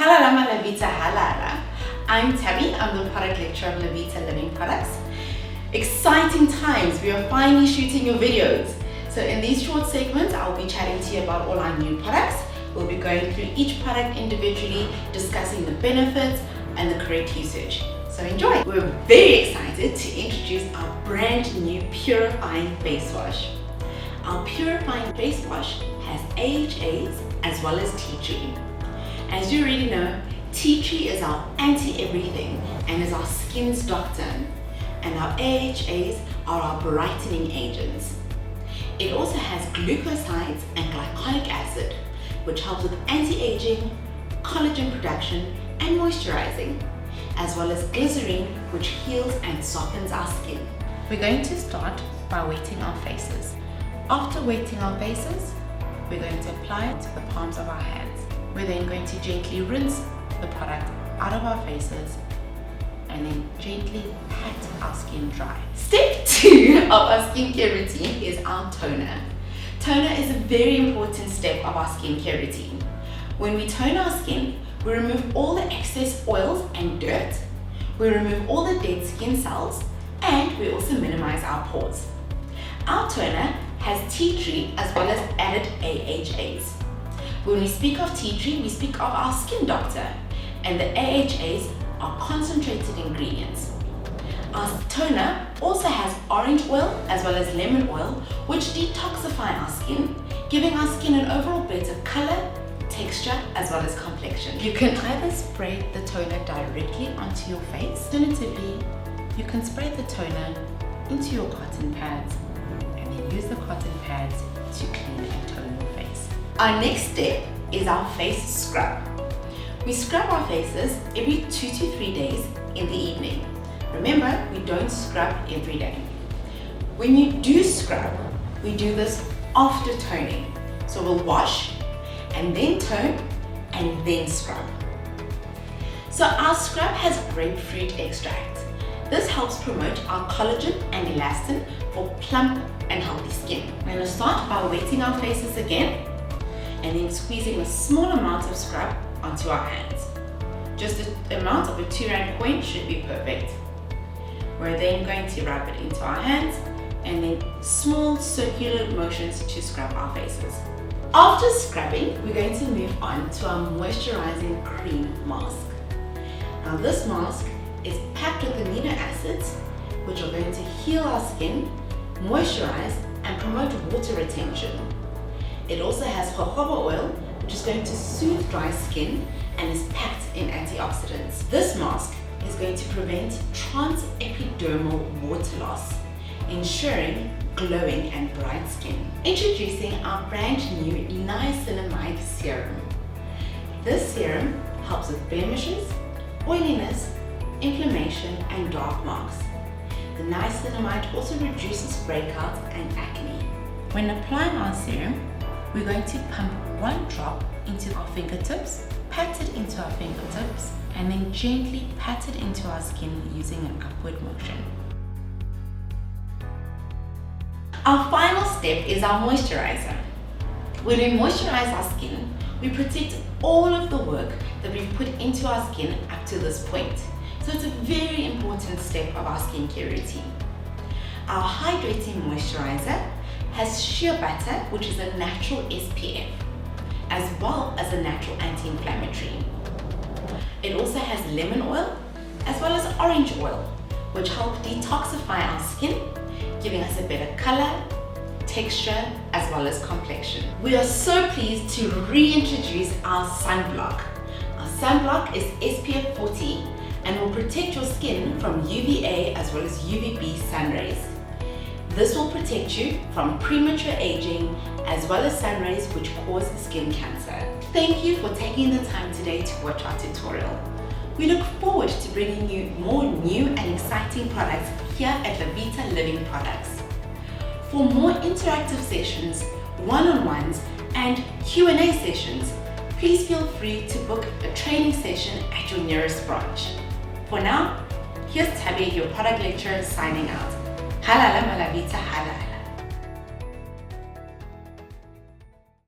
Halala la Vita halala. I'm Thabi, I'm the product lecturer of Vita Living Products. Exciting times, we are finally shooting your videos. So in these short segments, I'll be chatting to you about all our new products. We'll be going through each product individually, discussing the benefits and the correct usage. So enjoy! We're very excited to introduce our brand new purifying face wash. Our purifying face wash has AHAs as well as tea tree. As you already know, tea tree is our anti-everything and is our skin's doctor. And our AHAs are our brightening agents. It also has glucosides and glycolic acid, which helps with anti-aging, collagen production and moisturizing, as well as glycerine, which heals and softens our skin. We're going to start by wetting our faces. After wetting our faces, we're going to apply it to the palms of our hands. We're then going to gently rinse the product out of our faces and then gently pat our skin dry. Step 2 of our skincare routine is our toner. Toner is a very important step of our skincare routine. When we tone our skin, we remove all the excess oils and dirt, we remove all the dead skin cells, and we also minimize our pores. Our toner has tea tree as well as added AHAs. When we speak of tea tree, we speak of our skin doctor, and the AHAs are concentrated ingredients. Our toner also has orange oil as well as lemon oil, which detoxify our skin, giving our skin an overall better color, texture, as well as complexion. You can either spray the toner directly onto your face. Alternatively, you can spray the toner into your cotton pads and then use the cotton pads to clean and tone your face. Our next step is our face scrub. We scrub our faces every 2 to 3 days in the evening. Remember, we don't scrub every day. When you do scrub, we do this after toning. So we'll wash and then tone and then scrub. So our scrub has grapefruit extract. This helps promote our collagen and elastin for plump and healthy skin. We're going to start by wetting our faces again and then squeezing a small amount of scrub onto our hands. Just the amount of a 2 rand coin should be perfect. We're then going to rub it into our hands and then small circular motions to scrub our faces. After scrubbing, we're going to move on to our moisturizing cream mask. Now this mask is packed with amino acids, which are going to heal our skin, moisturize, and promote water retention. It also has jojoba oil, which is going to soothe dry skin and is packed in antioxidants. This mask is going to prevent transepidermal water loss, ensuring glowing and bright skin. Introducing our brand new niacinamide serum. This serum helps with blemishes, oiliness, inflammation, and dark marks. The niacinamide also reduces breakouts and acne. When applying our serum, we're going to pump 1 drop into our fingertips, pat it into our fingertips, and then gently pat it into our skin using an upward motion. Our final step is our moisturizer. When we moisturize our skin, we protect all of the work that we've put into our skin up to this point. So it's a very important step of our skincare routine. Our hydrating moisturizer has shea butter, which is a natural SPF, as well as a natural anti-inflammatory. It also has lemon oil as well as orange oil, which help detoxify our skin, giving us a better color, texture, as well as complexion. We are so pleased to reintroduce our sunblock. Our sunblock is SPF 40 and will protect your skin from UVA as well as UVB sun rays. This will protect you from premature aging as well as sun rays which cause skin cancer. Thank you for taking the time today to watch our tutorial. We look forward to bringing you more new and exciting products here at Vita Living Products. For more interactive sessions, one-on-ones, and Q&A sessions, please feel free to book a training session at your nearest branch. For now, here's Thabi, your product lecturer, signing out. Halala Vita halala.